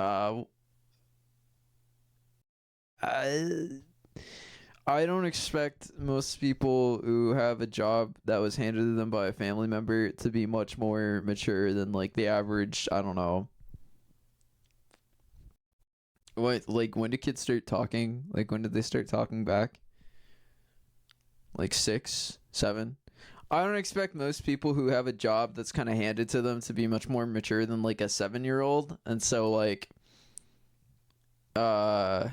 Uh, I I don't expect most people who have a job that was handed to them by a family member to be much more mature than like the average. I don't know. What, like, when do kids start talking? Like, when did they start talking back? Like 6, 7. I don't expect most people who have a job that's kind of handed to them to be much more mature than like a 7-year-old. And so like, uh,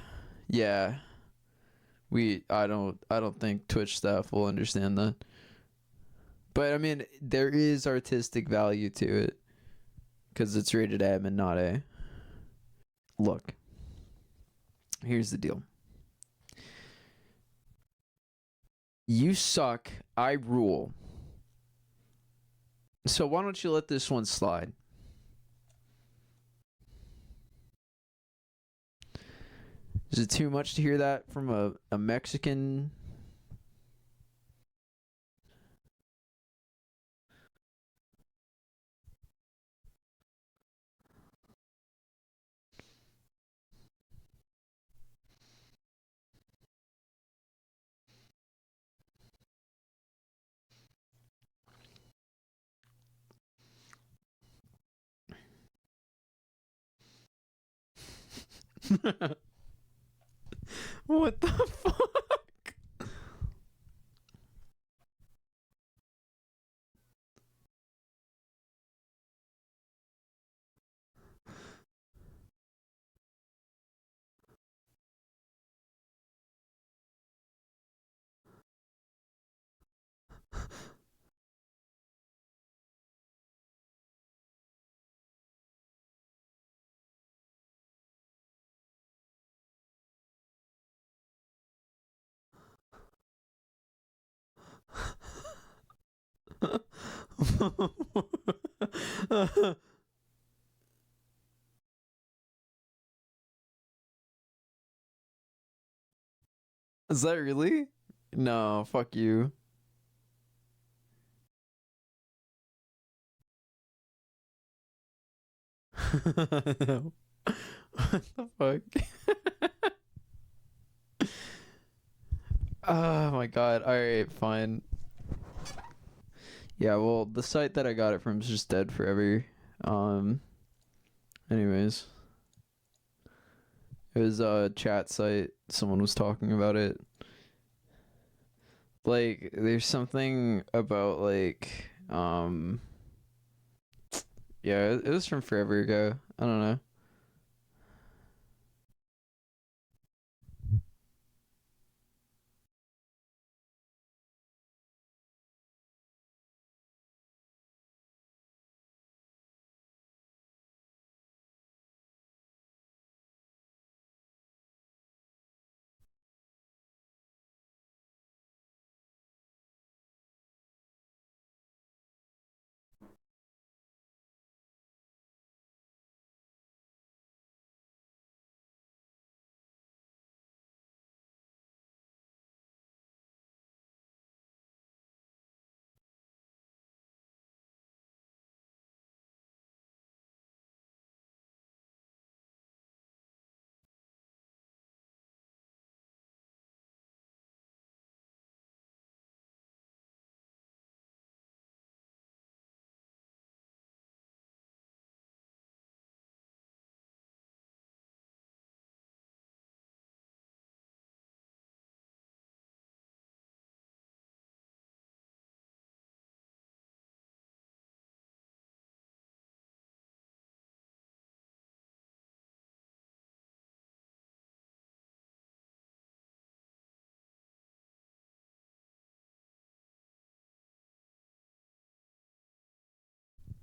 yeah, I don't think Twitch staff will understand that. But I mean, there is artistic value to it because it's rated M and not A. Look, here's the deal. You suck. I rule. So why don't you let this one slide? Is it too much to hear that from a Mexican? What the fuck? Is that really? No, fuck you. No. What the fuck? Oh my god. Alright, fine. Yeah, well, the site that I got it from is just dead forever. Um, anyways, it was a chat site. Someone was talking about it. Like, there's something about yeah, it was from forever ago. I don't know.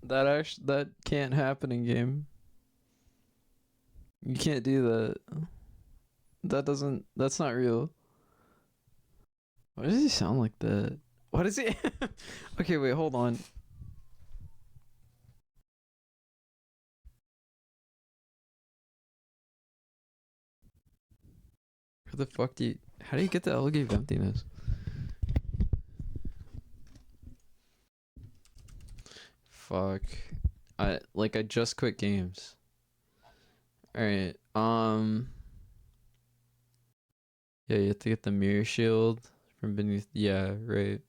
That can't happen in game. You can't do that. That's not real. Why does he sound like that? What is he? Okay, wait, hold on. Where the fuck do you? How do you get the elegate of emptiness? Fuck. I just quit games. All right. Yeah, you have to get the mirror shield from beneath. Yeah, right.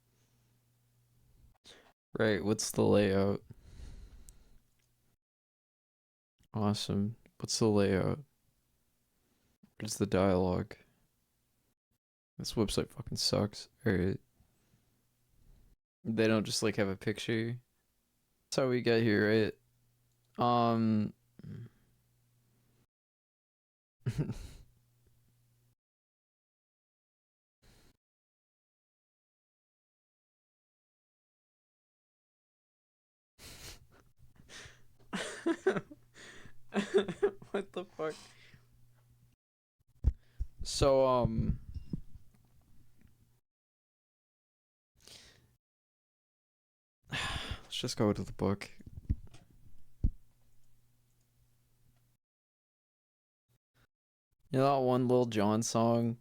Right. What's the layout? Awesome. What's the layout? What's the dialogue? This website fucking sucks. All right. They don't just like have a picture. That's how we got here, right? Um. What the fuck? So let's just go to the book. You know that one Lil Jon song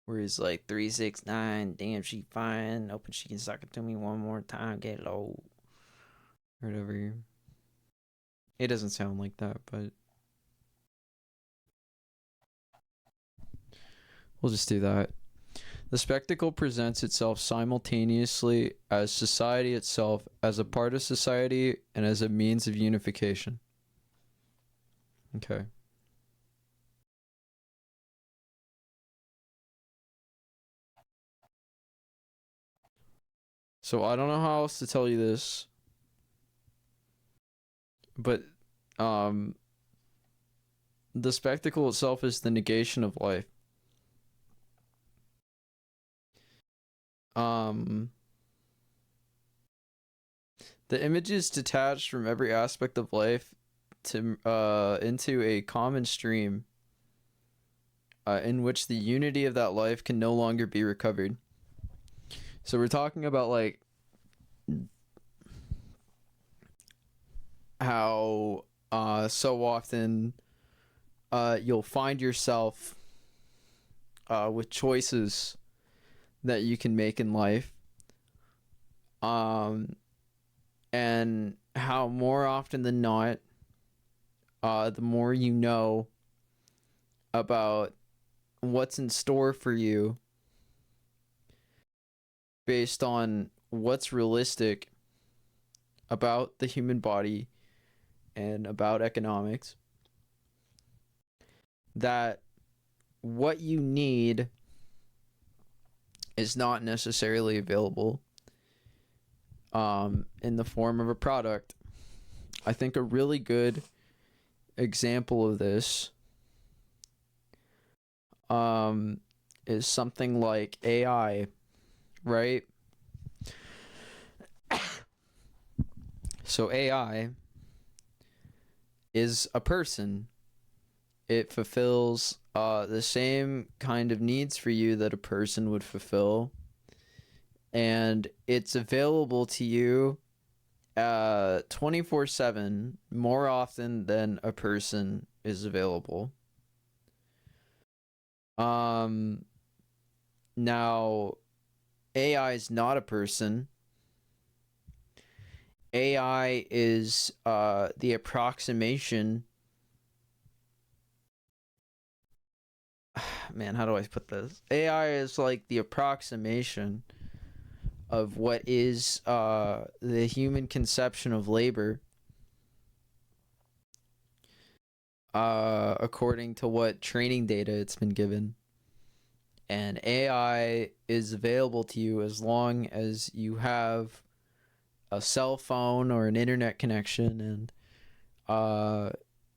where he's like 369, damn she fine, open she can suck it to me one more time, get low, or whatever. It doesn't sound like that, but we'll just do that. The spectacle presents itself simultaneously as society itself, as a part of society, and as a means of unification. Okay. So I don't know how else to tell you this, but um the spectacle itself is the negation of life. Um the image is detached from every aspect of life to into a common stream in which the unity of that life can no longer be recovered. So we're talking about like how so often you'll find yourself with choices that you can make in life, and how more often than not, the more you know about what's in store for you based on what's realistic about the human body and about economics, that what you need is not necessarily available in the form of a product. I think a really good example of this is something like AI, right? So AI is a person. It fulfills the same kind of needs for you that a person would fulfill, and it's available to you 24/7 more often than a person is available. Now AI is not a person. AI is the approximation. Man, how do I put this? AI is like the approximation of what is the human conception of labor, according to what training data it's been given. And AI is available to you as long as you have a cell phone or an internet connection, and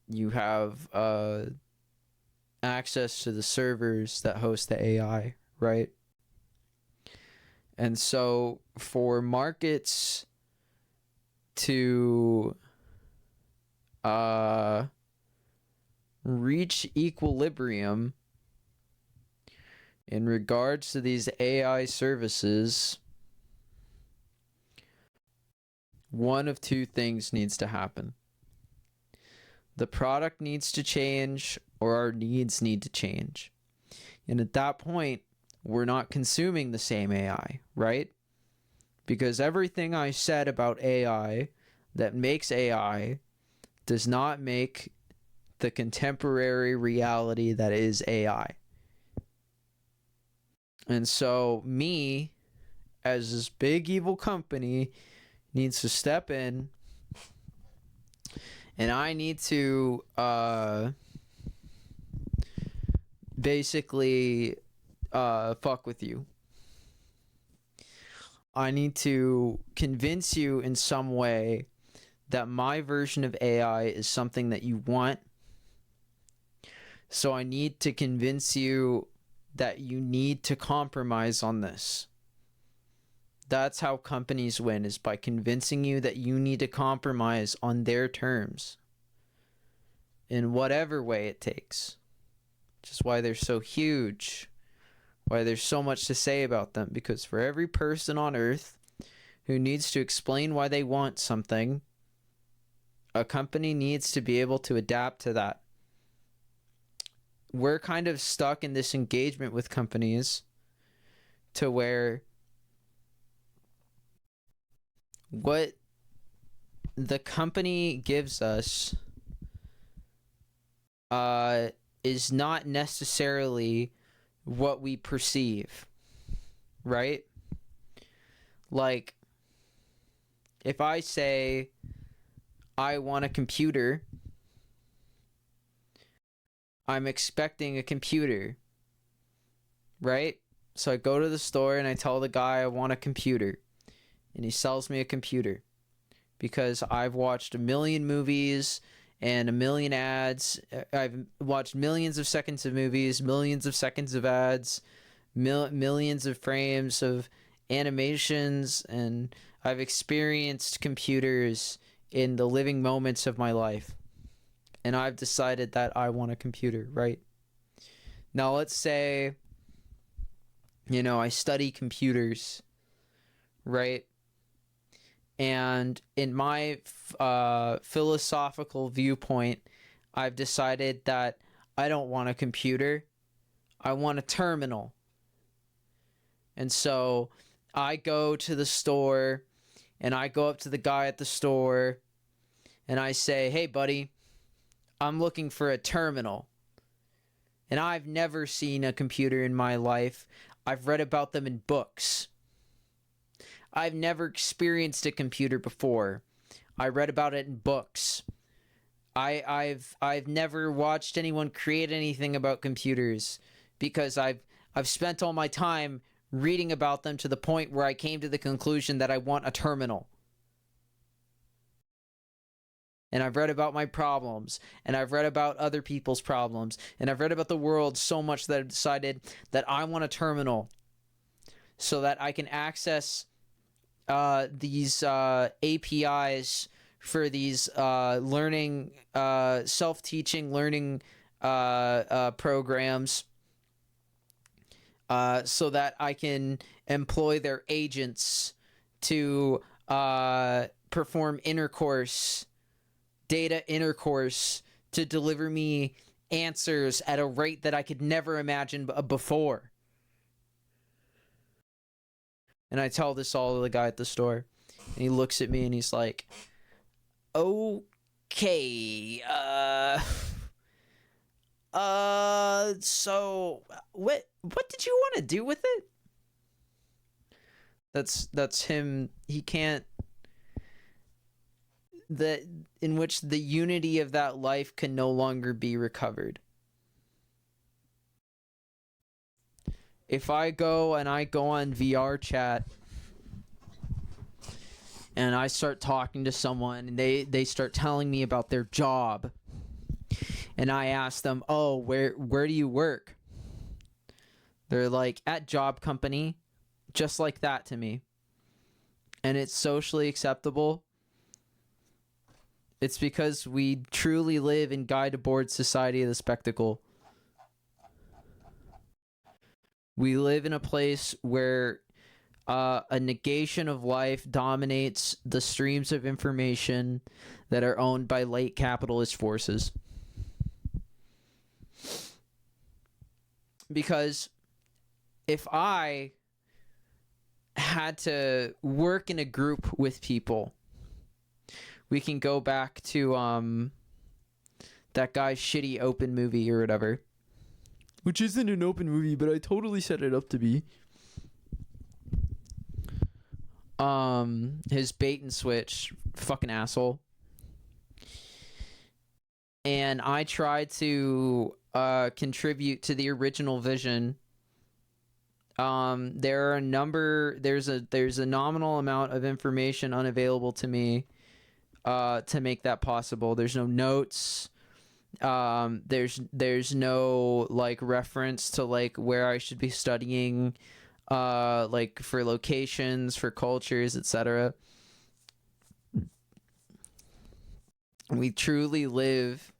you have access to the servers that host the AI, right? And so for markets to reach equilibrium in regards to these AI services, one of two things needs to happen. The product needs to change, or our needs need to change. And at that point, we're not consuming the same AI, right? Because everything I said about AI that makes AI does not make the contemporary reality that is AI. And so me, as this big evil company, needs to step in, and I need to basically fuck with you. I need to convince you in some way that my version of AI is something that you want. So I need to convince you that you need to compromise on this. That's how companies win, is by convincing you that you need to compromise on their terms in whatever way it takes. Which is why they're so huge, why there's so much to say about them, because for every person on earth who needs to explain why they want something, a company needs to be able to adapt to that. We're kind of stuck in this engagement with companies to where what the company gives us is not necessarily what we perceive, right? Like, if I say I want a computer, I'm expecting a computer, right? So I go to the store and I tell the guy I want a computer, and he sells me a computer because I've watched a million movies and a million ads. I've watched millions of seconds of movies, millions of seconds of ads, millions of frames of animations, and I've experienced computers in the living moments of my life. And I've decided that I want a computer, right? Now let's say, I study computers, right? And in my philosophical viewpoint, I've decided that I don't want a computer. I want a terminal. And so I go to the store and I go up to the guy at the store and I say, "Hey, buddy, I'm looking for a terminal." And I've never seen a computer in my life. I've read about them in books. I've never experienced a computer before. I read about it in books. I've never watched anyone create anything about computers because I've spent all my time reading about them to the point where I came to the conclusion that I want a terminal. And I've read about my problems, and I've read about other people's problems, and I've read about the world so much that I've decided that I want a terminal so that I can access these APIs for these learning, self-teaching learning programs so that I can employ their agents to perform data intercourse, to deliver me answers at a rate that I could never imagine before. And I tell this all to the guy at the store, and he looks at me and he's like, "Okay, so what did you want to do with it?" That's him. He can't, in which the unity of that life can no longer be recovered. If I go on VR chat and I start talking to someone and they start telling me about their job, and I ask them, "Oh, where do you work?" They're like, "At job company," just like that to me. And it's socially acceptable. It's because we truly live in guide aboard society of the spectacle. We live in a place where a negation of life dominates the streams of information that are owned by late capitalist forces. Because if I had to work in a group with people we can go back to that guy's shitty open movie or whatever. Which isn't an open movie, but I totally set it up to be. His bait and switch, fucking asshole. And I tried to contribute to the original vision. There's a nominal amount of information unavailable to me to make that possible. There's no notes. There's no like reference to like where I should be studying, like for locations, for cultures, etc. We truly live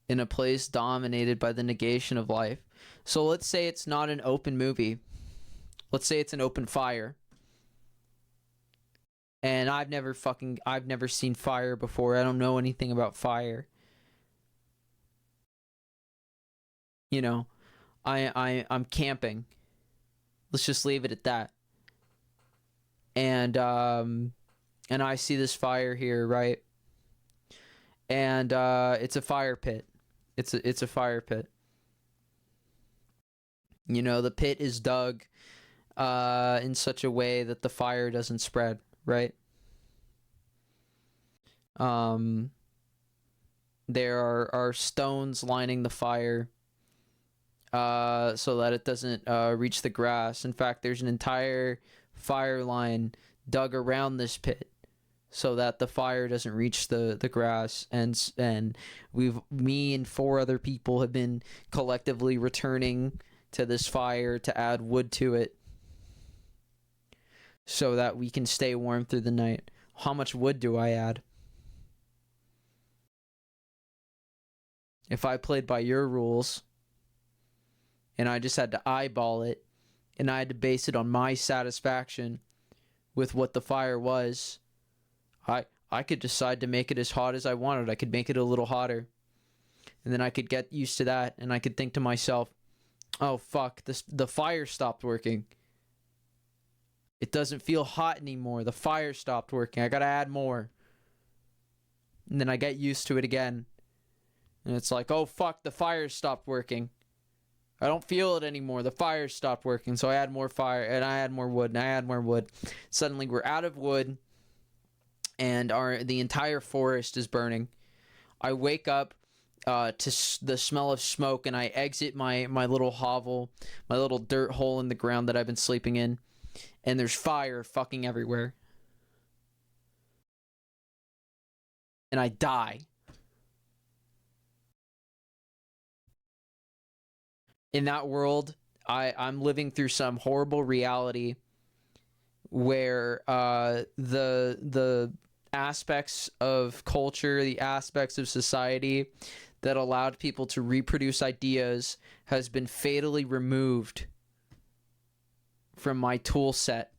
in a place dominated by the negation of life. So let's say it's not an open movie. Let's say it's an open fire. And I've never seen fire before. I don't know anything about fire. You know, I'm camping. Let's just leave it at that. And I see this fire here, right? And it's a fire pit. It's a fire pit. You know, the pit is dug in such a way that the fire doesn't spread, right? There are stones lining the fire so that it doesn't reach the grass. In fact, there's an entire fire line dug around this pit so that the fire doesn't reach the grass. And me and 4 other people have been collectively returning to this fire to add wood to it so that we can stay warm through the night. How much wood do I add? If I played by your rules and I just had to eyeball it and I had to base it on my satisfaction with what the fire was, I could decide to make it as hot as I wanted. I could make it a little hotter. And then I could get used to that and I could think to myself, oh fuck, the fire stopped working. It doesn't feel hot anymore. The fire stopped working. I gotta add more. And then I get used to it again. And it's like, oh fuck, the fire stopped working. I don't feel it anymore. The fire stopped working. So I add more fire and I add more wood and I add more wood. Suddenly we're out of wood and the entire forest is burning. I wake up to the smell of smoke and I exit my little hovel, my little dirt hole in the ground that I've been sleeping in. And there's fire fucking everywhere. And I die. In that world, I'm living through some horrible reality where the aspects of culture, the aspects of society that allowed people to reproduce ideas has been fatally removed from my tool set.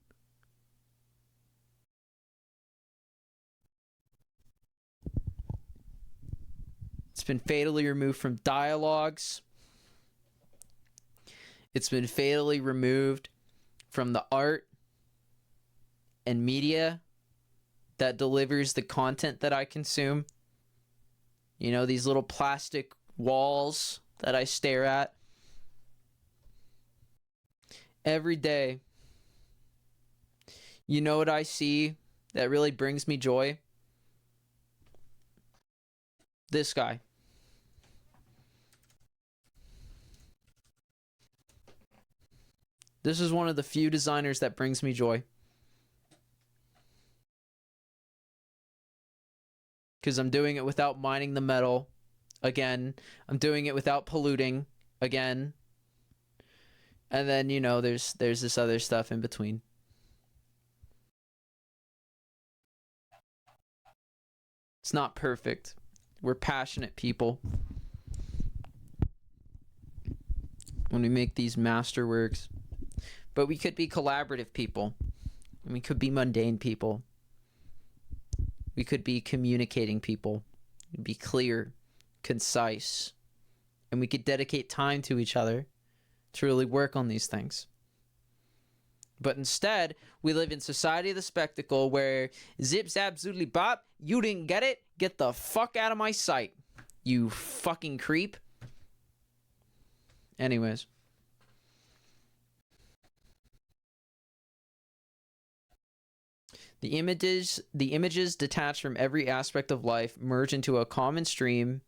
It's been fatally removed from dialogues. It's been fatally removed from the art and media that delivers the content that I consume. You know, these little plastic walls that I stare at every day. You know what I see that really brings me joy? This guy. This is one of the few designers that brings me joy. Because I'm doing it without mining the metal. Again. I'm doing it without polluting. Again. And then, you know, there's this other stuff in between. It's not perfect. We're passionate people. When we make these masterworks. But we could be collaborative people. And we could be mundane people. We could be communicating people. We'd be clear, concise. And we could dedicate time to each other to really work on these things. But instead, we live in society of the spectacle where zip zap zoodly bop, you didn't get it, get the fuck out of my sight, you fucking creep. Anyways. The images detached from every aspect of life merge into a common stream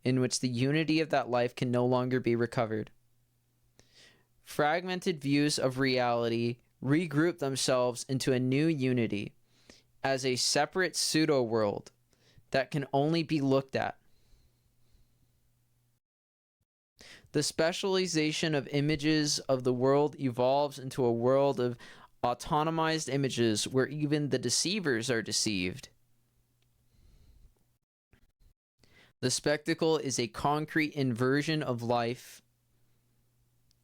in which the unity of that life can no longer be recovered. Fragmented views of reality regroup themselves into a new unity as a separate pseudo-world that can only be looked at. The specialization of images of the world evolves into a world of autonomized images where even the deceivers are deceived. The spectacle is a concrete inversion of life,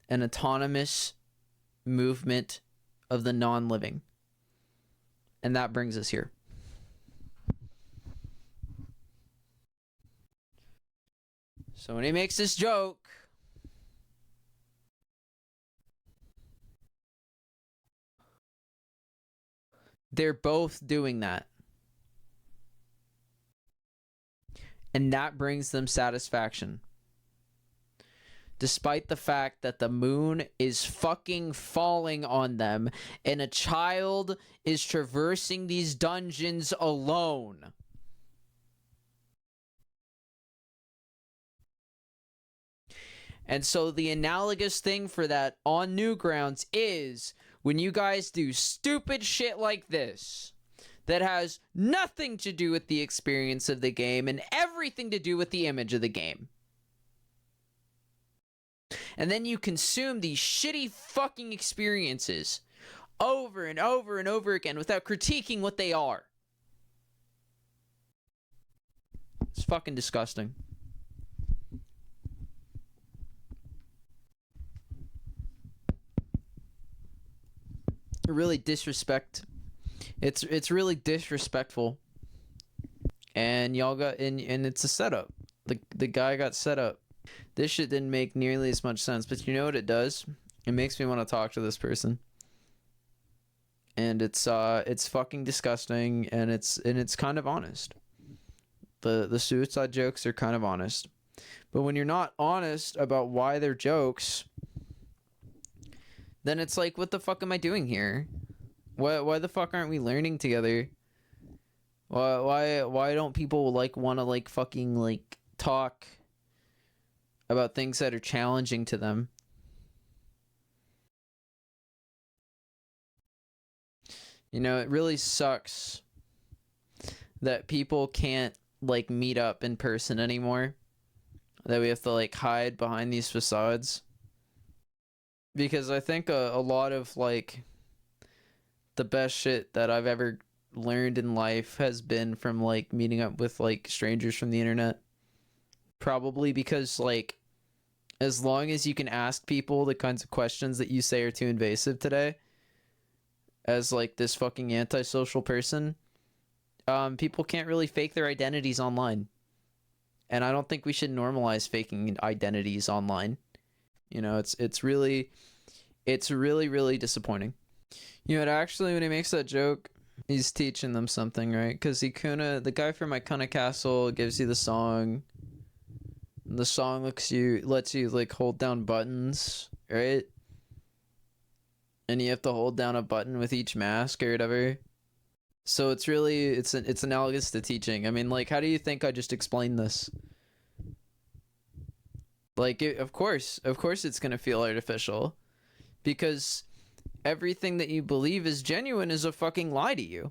an autonomous movement of the non-living. And that brings us here. So when he makes this joke, they're both doing that. And that brings them satisfaction. Despite the fact that the moon is fucking falling on them and a child is traversing these dungeons alone. And so the analogous thing for that on Newgrounds is when you guys do stupid shit like this that has nothing to do with the experience of the game and everything to do with the image of the game. And then you consume these shitty fucking experiences over and over and over again without critiquing what they are. It's fucking disgusting. Really it's really disrespectful. And y'all got and it's a setup. The guy got set up. This shit didn't make nearly as much sense, but you know what it does? It makes me want to talk to this person. And it's fucking disgusting, and it's kind of honest. The suicide jokes are kind of honest. But when you're not honest about why they're jokes, then it's like, what the fuck am I doing here? Why the fuck aren't we learning together? Why don't people like want to like fucking like talk about things that are challenging to them? You know, it really sucks that people can't like meet up in person anymore. That we have to like hide behind these facades. Because I think a lot of like the best shit that I've ever learned in life has been from like meeting up with like strangers from the internet. Probably because like as long as you can ask people the kinds of questions that you say are too invasive today, as like this fucking antisocial person, people can't really fake their identities online. And I don't think we should normalize faking identities online. You know, it's really disappointing. You know, actually, when he makes that joke, he's teaching them something, right? Because the guy from Icona Castle gives you the song. The song lets you like hold down buttons, right? And you have to hold down a button with each mask or whatever. So it's analogous to teaching. I mean, like, how do you think I just explained this? Like, of course it's gonna feel artificial, because everything that you believe is genuine is a fucking lie to you.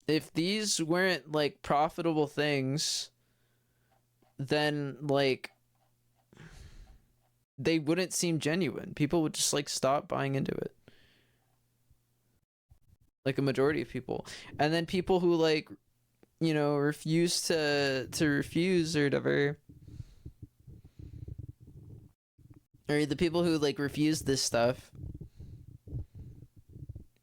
If these weren't like profitable things, then like they wouldn't seem genuine. People would just like stop buying into it. Like a majority of people. And then people who like, you know, refuse to refuse or whatever, or the people who like refuse this stuff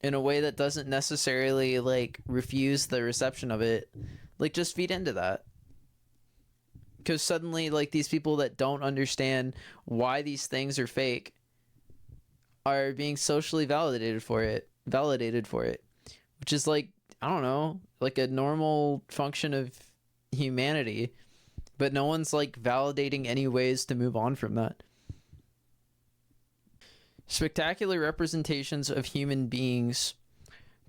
in a way that doesn't necessarily like refuse the reception of it, like just feed into that. Because suddenly, like, these people that don't understand why these things are fake are being socially validated for it, which is like, I don't know, like a normal function of humanity, but no one's like validating any ways to move on from that. Spectacular representations of human beings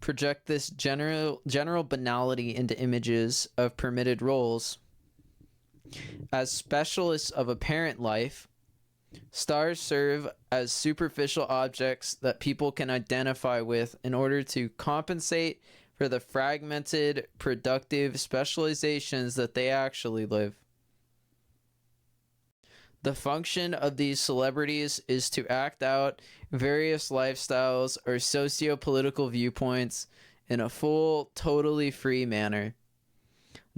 project this general banality into images of permitted roles. As specialists of apparent life, stars serve as superficial objects that people can identify with in order to compensate for the fragmented, productive specializations that they actually live. The function of these celebrities is to act out various lifestyles or socio-political viewpoints in a full, totally free manner.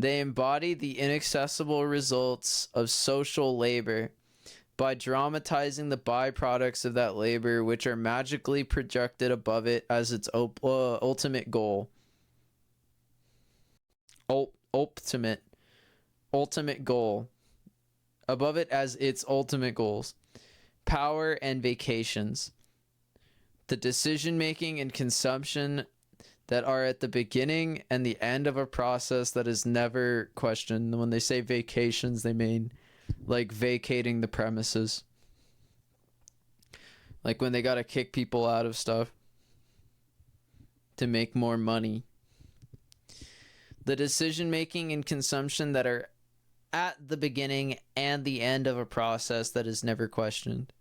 They embody the inaccessible results of social labor by dramatizing the byproducts of that labor, which are magically projected above it as its ultimate goal. Ultimate goal. Above it as its ultimate goals. Power and vacations. The decision-making and consumption that are at the beginning and the end of a process that is never questioned. When they say vacations, they mean like vacating the premises. Like when they gotta kick people out of stuff to make more money. The decision-making and consumption that are at the beginning and the end of a process that is never questioned.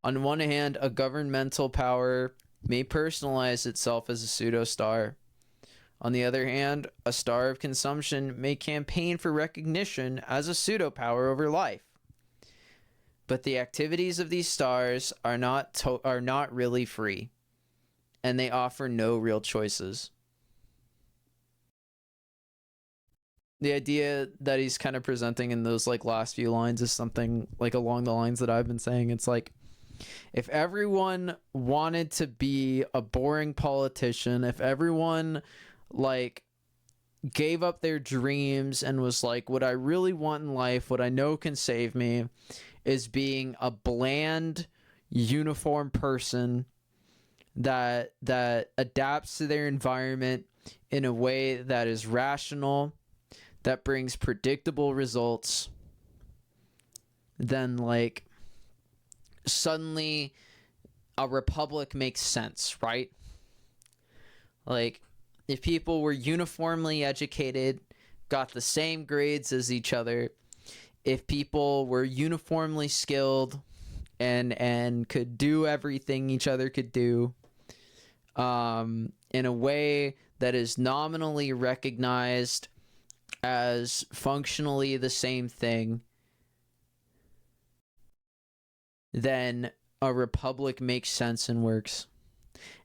On one hand, a governmental power may personalize itself as a pseudo-star. On the other hand, a star of consumption may campaign for recognition as a pseudo-power over life. But the activities of these stars are not really free, and they offer no real choices. The idea that he's kind of presenting in those like last few lines is something like along the lines that I've been saying. It's like, if everyone wanted to be a boring politician, if everyone like gave up their dreams and was like, what I really want in life, what I know can save me, is being a bland, uniform person that adapts to their environment in a way that is rational, that brings predictable results, then like suddenly a republic makes sense, right? Like if people were uniformly educated, got the same grades as each other, if people were uniformly skilled and could do everything each other could do in a way that is nominally recognized as functionally the same thing, then a republic makes sense and works.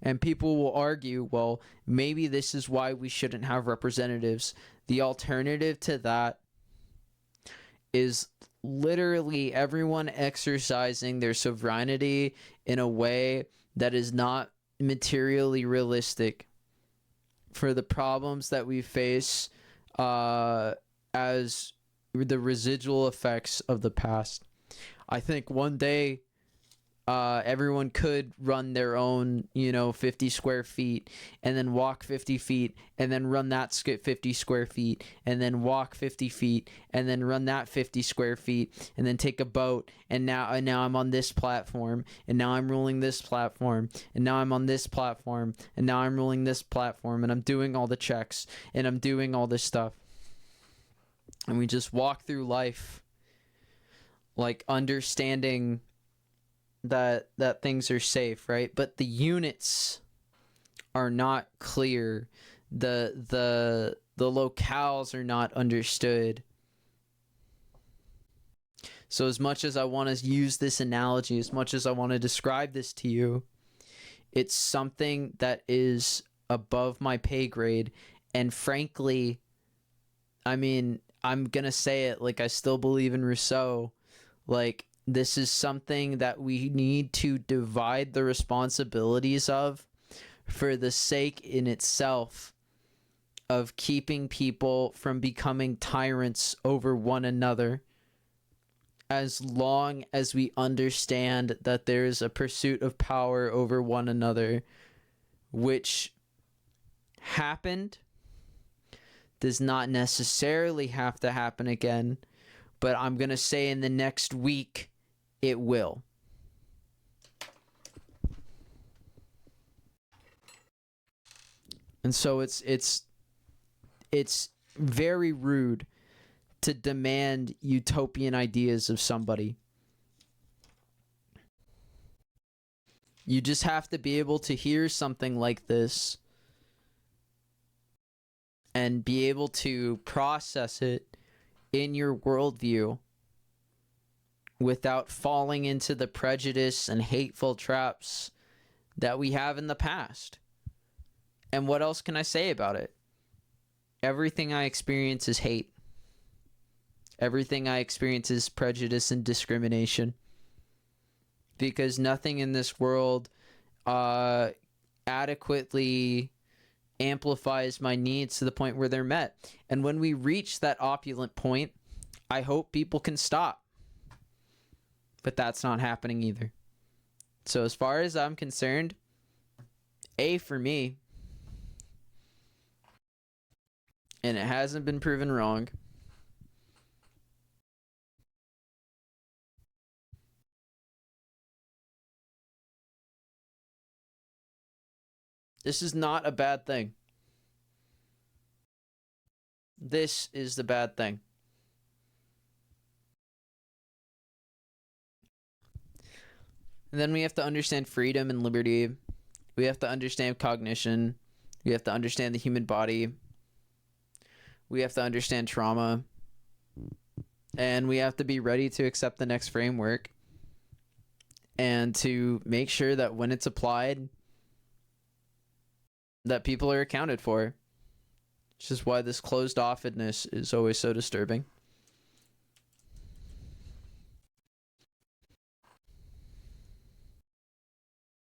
And people will argue, well, maybe this is why we shouldn't have representatives. The alternative to that is literally everyone exercising their sovereignty in a way that is not materially realistic for the problems that we face as the residual effects of the past. I think one day everyone could run their own, 50 square feet and then walk 50 feet and then run that 50 square feet and then walk 50 feet and then run that 50 square feet and then take a boat and now I'm on this platform and now I'm ruling this platform and now I'm on this platform and now I'm ruling this platform and I'm doing all the checks and I'm doing all this stuff. And we just walk through life like understanding that things are safe, right? But the units are not clear. The locales are not understood. So as much as I want to use this analogy, as much as I want to describe this to you, it's something that is above my pay grade. And frankly, I mean, I'm gonna say it, like I still believe in Rousseau. Like, this is something that we need to divide the responsibilities of for the sake in itself of keeping people from becoming tyrants over one another, as long as we understand that there is a pursuit of power over one another, which happened, does not necessarily have to happen again, but I'm going to say in the next week it will. And so it's very rude to demand utopian ideas of somebody. You just have to be able to hear something like this and be able to process it in your worldview without falling into the prejudice and hateful traps that we have in the past. And what else can I say about it? Everything I experience is hate. Everything I experience is prejudice and discrimination. Because nothing in this world adequately amplifies my needs to the point where they're met. And when we reach that opulent point, I hope people can stop. But that's not happening either. So as far as I'm concerned, A for me. And it hasn't been proven wrong. This is not a bad thing. This is the bad thing. And then we have to understand freedom and liberty. We have to understand cognition. We have to understand the human body. We have to understand trauma. And we have to be ready to accept the next framework. And to make sure that when it's applied, that people are accounted for. Which is why this closed-offedness is always so disturbing.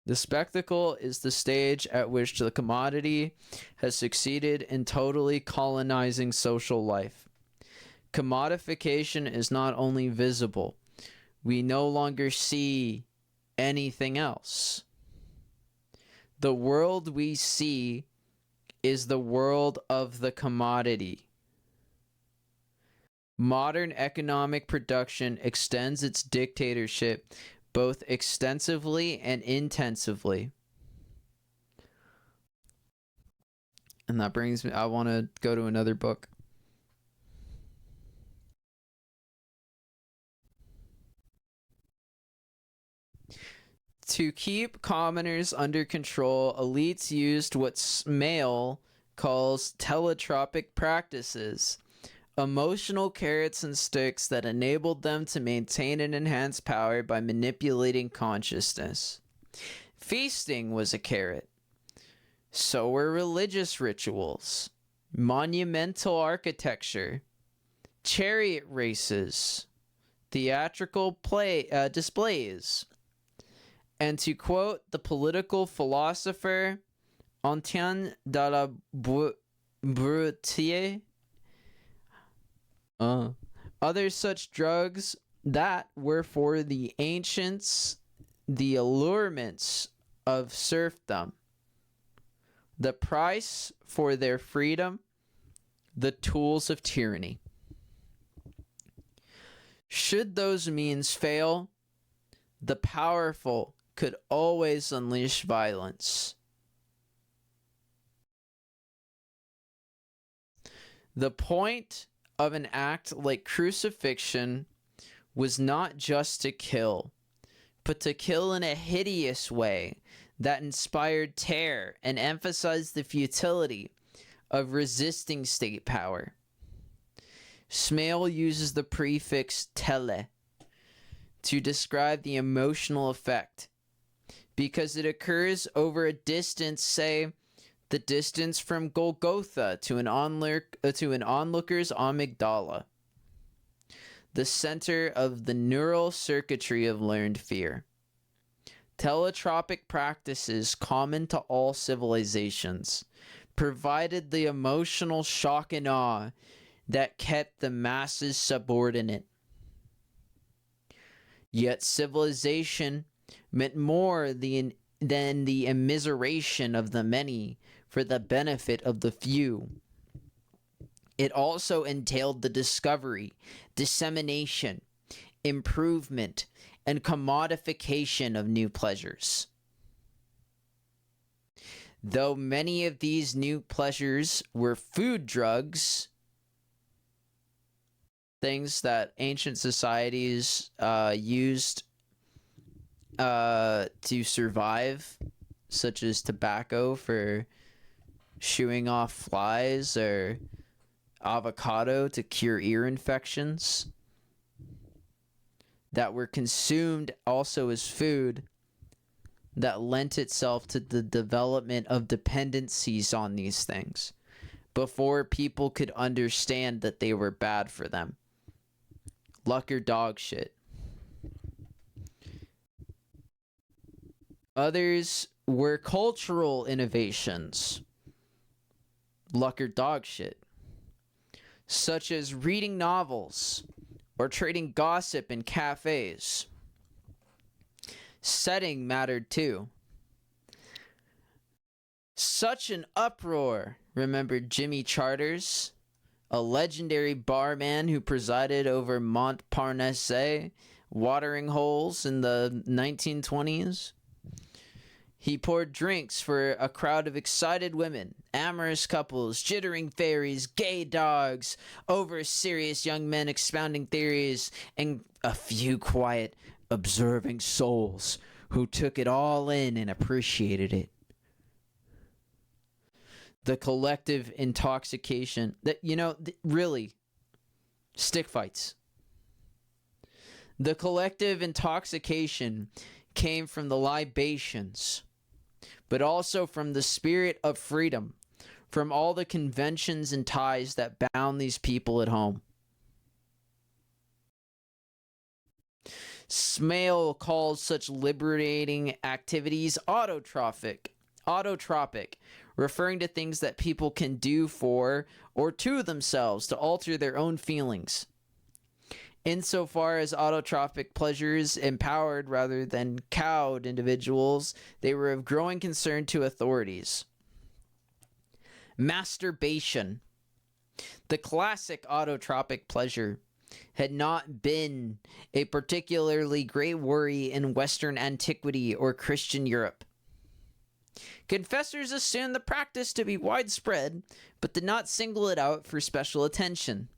The spectacle is the stage at which the commodity has succeeded in totally colonizing social life. Commodification is not only visible, we no longer see anything else. The world we see is the world of the commodity. Modern economic production extends its dictatorship both extensively and intensively. And that brings me, I want to go to another book. To keep commoners under control, elites used what Smale calls teletropic practices, emotional carrots and sticks that enabled them to maintain and enhance power by manipulating consciousness. Feasting was a carrot. So were religious rituals, monumental architecture, chariot races, theatrical displays. And to quote the political philosopher Antoine de la Bruyère, other such drugs that were for the ancients the allurements of serfdom, the price for their freedom, the tools of tyranny. Should those means fail, the powerful could always unleash violence. The point of an act like crucifixion was not just to kill, but to kill in a hideous way that inspired terror and emphasized the futility of resisting state power. Smale uses the prefix tele to describe the emotional effect because it occurs over a distance, say, the distance from Golgotha to an onlooker's amygdala, the center of the neural circuitry of learned fear. Teletropic practices common to all civilizations provided the emotional shock and awe that kept the masses subordinate. Yet civilization meant more than the immiseration of the many for the benefit of the few. It also entailed the discovery, dissemination, improvement, and commodification of new pleasures. Though many of these new pleasures were food drugs, things that ancient societies used to survive, such as tobacco for shooing off flies, or avocado to cure ear infections, that were consumed also as food, that lent itself to the development of dependencies on these things before people could understand that they were bad for them. Luck or dog shit. Others were cultural innovations. Luck or dog shit. Such as reading novels or trading gossip in cafes. Setting mattered too. Such an uproar, remembered Jimmy Charters, a legendary barman who presided over Montparnasse watering holes in the 1920s. He poured drinks for a crowd of excited women, amorous couples, jittering fairies, gay dogs, over-serious young men expounding theories, and a few quiet, observing souls who took it all in and appreciated it. The collective intoxication that, really, stick fights. The collective intoxication came from the libations, but also from the spirit of freedom, from all the conventions and ties that bound these people at home. Smale calls such liberating activities autotrophic, referring to things that people can do for or to themselves to alter their own feelings. Insofar as autotrophic pleasures empowered rather than cowed individuals, they were of growing concern to authorities. Masturbation. The classic autotropic pleasure had not been a particularly great worry in Western antiquity or Christian Europe. Confessors assumed the practice to be widespread, but did not single it out for special attention.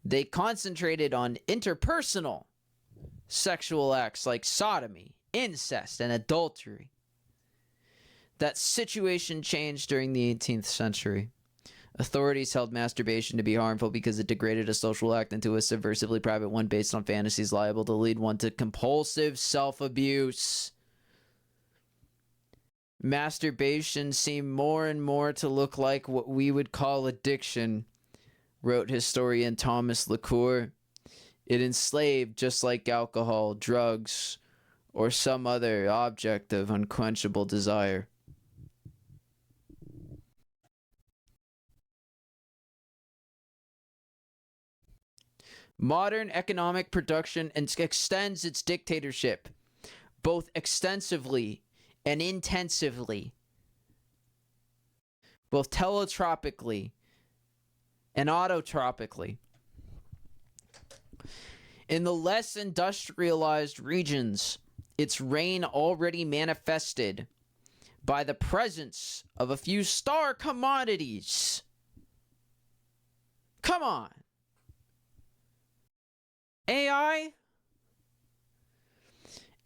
They concentrated on interpersonal sexual acts like sodomy, incest, and adultery. That situation changed during the 18th century. Authorities held masturbation to be harmful because it degraded a social act into a subversively private one based on fantasies liable to lead one to compulsive self-abuse. Masturbation seemed more and more to look like what we would call addiction, wrote historian Thomas LaCour. It enslaved just like alcohol, drugs, or some other object of unquenchable desire. Modern economic production extends its dictatorship, both extensively and intensively, both telotropically and autotropically. In the less industrialized regions, its reign already manifested by the presence of a few star commodities. Come on. AI,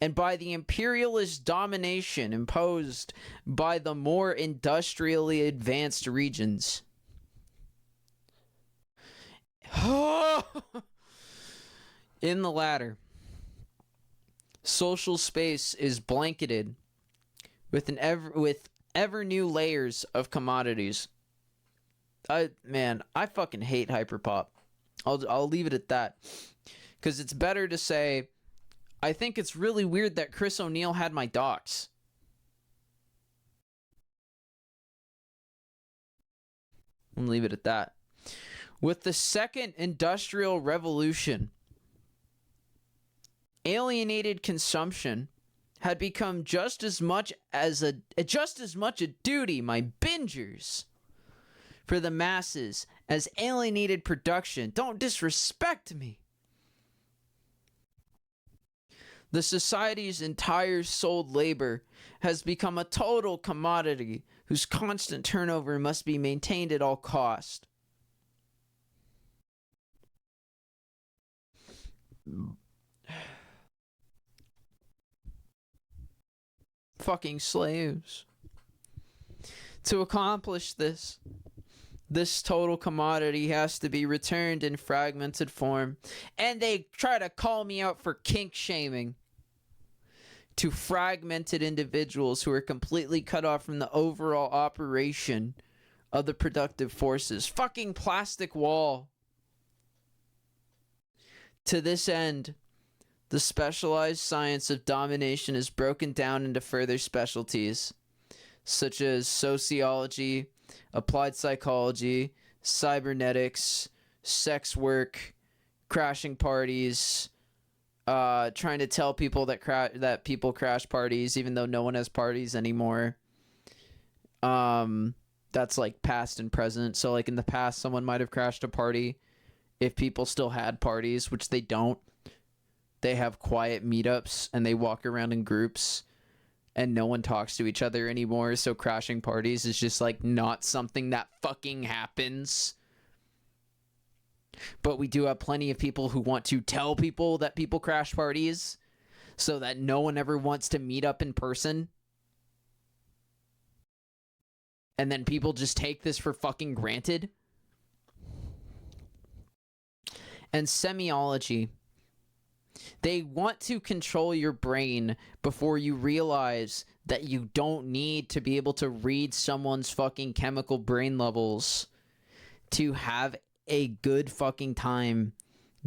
and by the imperialist domination imposed by the more industrially advanced regions. In the latter, social space is blanketed with ever new layers of commodities. I fucking hate hyperpop. I'll leave it at that. Because it's better to say, I think it's really weird that Chris O'Neill had my docs. I'll leave it at that. With the second industrial revolution, alienated consumption had become just as much a duty, my bingers, for the masses as alienated production. Don't disrespect me. The society's entire sold labor has become a total commodity whose constant turnover must be maintained at all cost. Fucking slaves. To accomplish this total commodity has to be returned in fragmented form. And they try to call me out for kink shaming to fragmented individuals who are completely cut off from the overall operation of the productive forces. Fucking plastic wall. To this end, the specialized science of domination is broken down into further specialties, such as sociology, applied psychology, cybernetics, sex work, crashing parties, trying to tell people that people crash parties even though no one has parties anymore. That's like past and present. So like in the past, someone might have crashed a party if people still had parties, which they don't. They have quiet meetups and they walk around in groups and no one talks to each other anymore. So crashing parties is just like not something that fucking happens. But we do have plenty of people who want to tell people that people crash parties so that no one ever wants to meet up in person. And then people just take this for fucking granted. And semiology. They want to control your brain before you realize that you don't need to be able to read someone's fucking chemical brain levels to have a good fucking time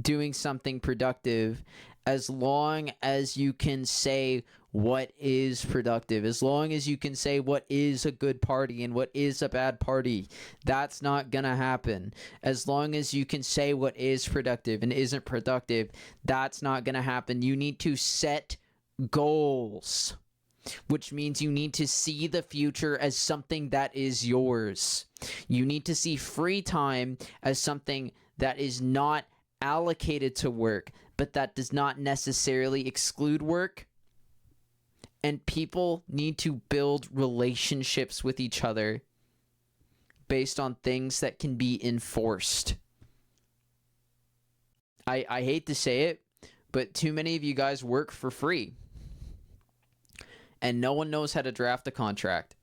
doing something productive, as long as you can say what is productive, as long as you can say what is a good party and what is a bad party. That's not gonna happen. As long as you can say what is productive and isn't productive, that's not gonna happen. You need to set goals, which means you need to see the future as something that is yours. You need to see free time as something that is not allocated to work, but that does not necessarily exclude work. And people need to build relationships with each other based on things that can be enforced. I hate to say it, but too many of you guys work for free. And no one knows how to draft a contract.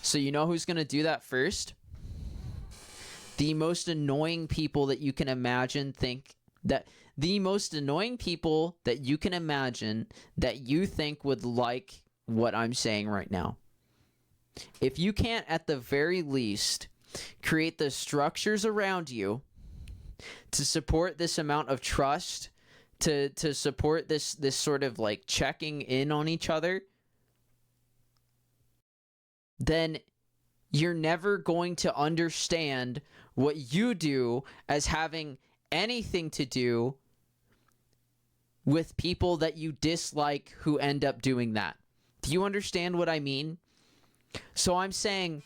So you know who's going to do that first? The most annoying people that you can imagine the most annoying people that you can imagine that you think would like what I'm saying right now. If you can't, at the very least, create the structures around you to support this amount of trust, to support this sort of like checking in on each other, then you're never going to understand what you do as having anything to do with people that you dislike who end up doing that. Do you understand what I mean? So I'm saying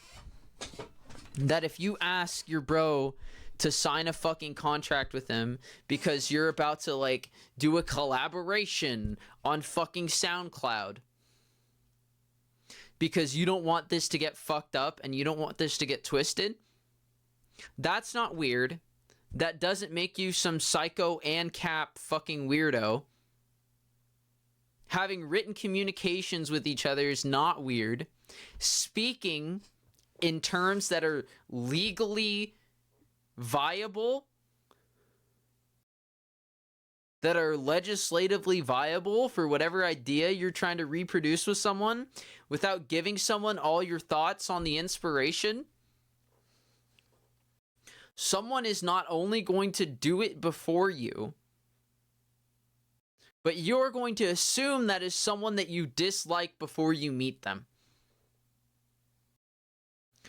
that if you ask your bro to sign a fucking contract with him because you're about to like do a collaboration on fucking SoundCloud, because you don't want this to get fucked up and you don't want this to get twisted, that's not weird. That doesn't make you some psycho and cap fucking weirdo. Having written communications with each other is not weird. Speaking in terms that are legally viable, that are legislatively viable for whatever idea you're trying to reproduce with someone, without giving someone all your thoughts on the inspiration, someone is not only going to do it before you, but you're going to assume that is someone that you dislike before you meet them.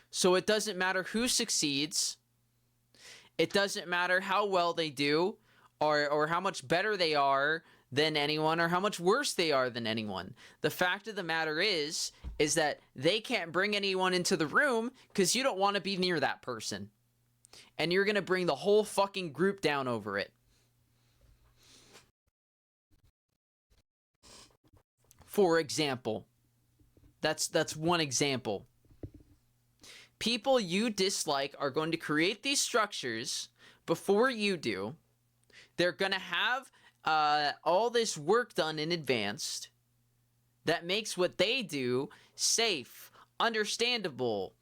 So it doesn't matter who succeeds, It doesn't matter how well they do or how much better they are than anyone or how much worse they are than anyone. The fact of the matter is that they can't bring anyone into the room because you don't want to be near that person. And you're going to bring the whole fucking group down over it. For example, that's one example. People you dislike are going to create these structures before you do. They're going to have all this work done in advance that makes what they do safe, understandable,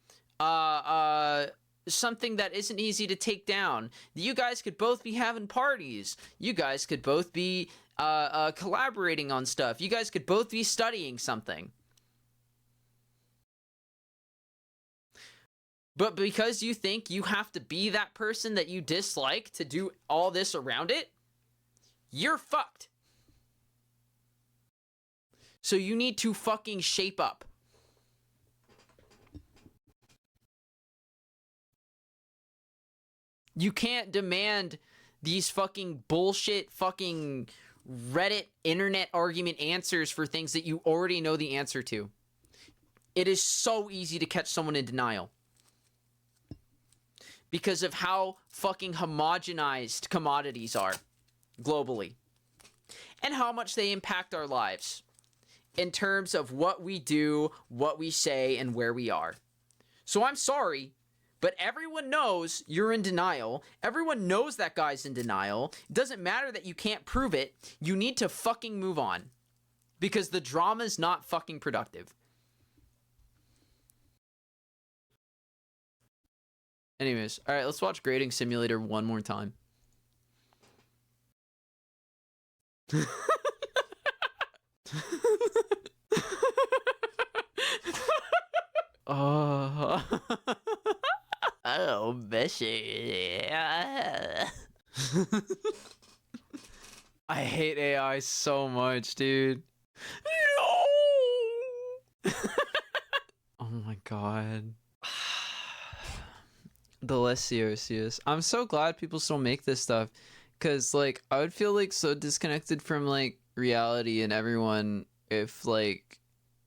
something that isn't easy to take down. You guys could both be having parties. You guys could both be collaborating on stuff. You guys could both be studying something. But because you think you have to be that person that you dislike to do all this around it, you're fucked. So you need to fucking shape up. You can't demand these fucking bullshit fucking Reddit internet argument answers for things that you already know the answer to. It is so easy to catch someone in denial. Because of how fucking homogenized commodities are globally. And how much they impact our lives. In terms of what we do, what we say, and where we are. So I'm sorry, but everyone knows you're in denial. Everyone knows that guy's in denial. It doesn't matter that you can't prove it. You need to fucking move on. Because the drama's not fucking productive. Anyways, alright, let's watch Grating Simulator one more time. Oh, Bessie. I hate AI so much, dude. No! Oh my god. The Lesiosius. I'm so glad people still make this stuff. Because, like, I would feel, like, so disconnected from, like, reality and everyone if, like,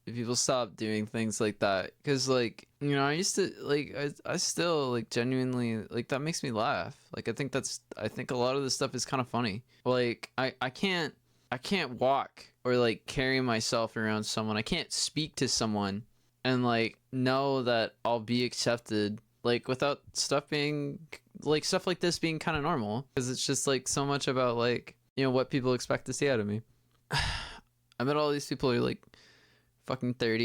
if people stop doing things like that. Because, like, you know, I used to, like, I still, like, genuinely, like, that makes me laugh. Like, I think a lot of this stuff is kind of funny. Like, I can't walk or, like, carry myself around someone. I can't speak to someone and, like, know that I'll be accepted, like, without stuff being, like, stuff like this being kind of normal. Because it's just, like, so much about, like, you know, what people expect to see out of me. I met all these people who are, like, fucking 30.